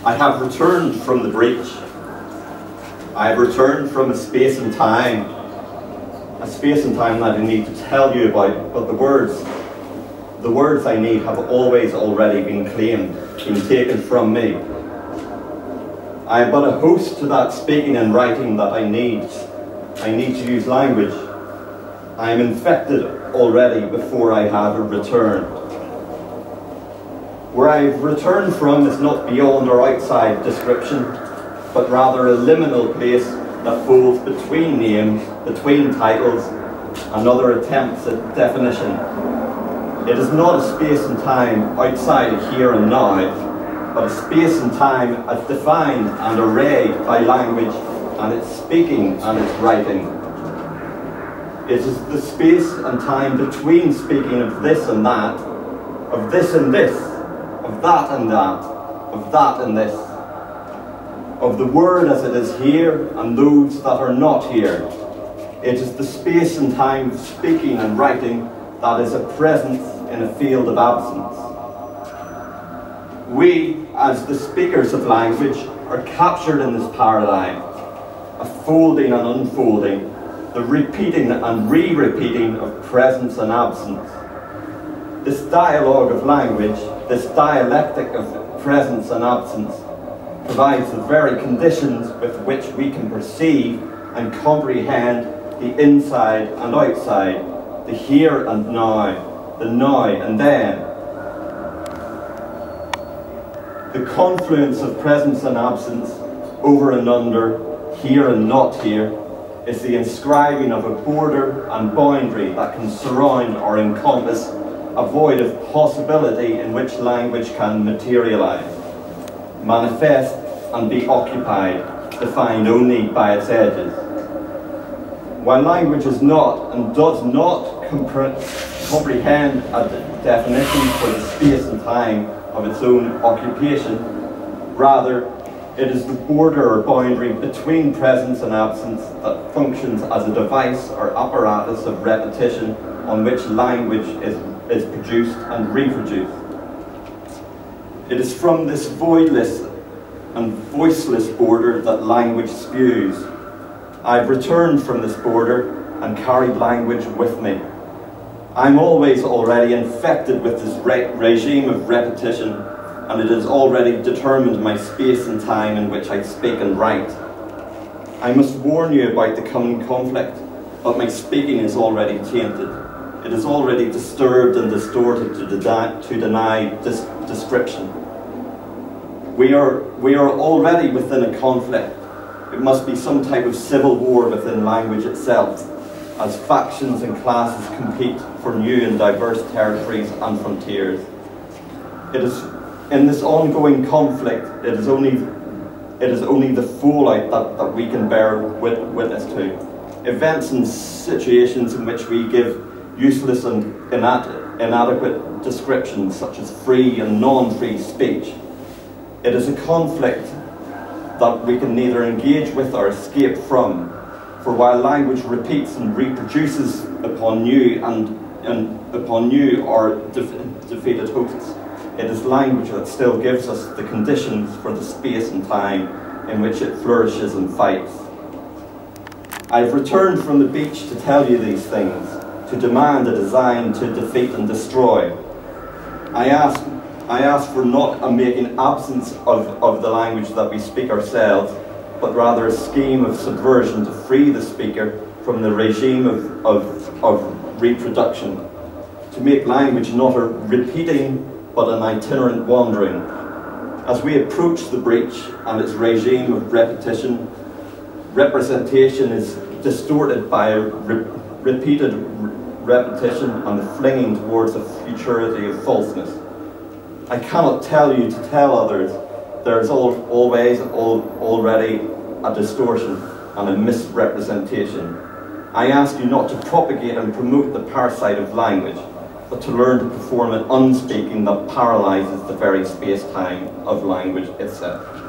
I have returned from the breach. I have returned from a space and time that I need to tell you about, but the words I need have always already been claimed, been taken from me. I am but a host to that speaking and writing that I need. I need to use language. I am infected already before I have returned. Where I've returned from is not beyond or outside description, but rather a liminal place that falls between names, between titles, and other attempts at definition. It is not a space and time outside of here and now, but a space and time as defined and arrayed by language and its speaking and its writing. It is the space and time between speaking of this and that, of this and this, of that and that, of that and this, of the word as it is here and those that are not here. It is the space and time of speaking and writing that is a presence in a field of absence. We, as the speakers of language, are captured in this paradigm, a folding and unfolding, the repeating and re-repeating of presence and absence. This dialogue of language, this dialectic of presence and absence, provides the very conditions with which we can perceive and comprehend the inside and outside, the here and now, the now and then. The confluence of presence and absence, over and under, here and not here, is the inscribing of a border and boundary that can surround or encompass a void of possibility in which language can materialize, manifest and be occupied, defined only by its edges. While language is not and does not comprehend a definition for the space and time of its own occupation, rather it is the border or boundary between presence and absence that functions as a device or apparatus of repetition on which language is produced and reproduced. It is from this voidless and voiceless border that language spews. I've returned from this border and carried language with me. I'm always already infected with this regime of repetition, and it has already determined my space and time in which I speak and write. I must warn you about the coming conflict, but my speaking is already tainted. It is already disturbed and distorted to deny description. We are already within a conflict. It must be some type of civil war within language itself, as factions and classes compete for new and diverse territories and frontiers. It is in this ongoing conflict, it is only the fallout that we can bear witness to. Events and situations in which we give useless and inadequate descriptions, such as free and non-free speech. It is a conflict that we can neither engage with or escape from, for while language repeats and reproduces upon new and upon new or defeated hosts, it is language that still gives us the conditions for the space and time in which it flourishes and fights. I've returned from the beach to tell you these things, to demand a design to defeat and destroy. I ask for not a making absence of the language that we speak ourselves, but rather a scheme of subversion to free the speaker from the regime of reproduction, to make language not a repeating but an itinerant wandering. As we approach the breach and its regime of repetition, representation is distorted by a repeated repetition and the flinging towards a futurity of falseness. I cannot tell you to tell others. There is always already a distortion and a misrepresentation. I ask you not to propagate and promote the parasite of language, but to learn to perform an unspeaking that paralyzes the very space-time of language itself.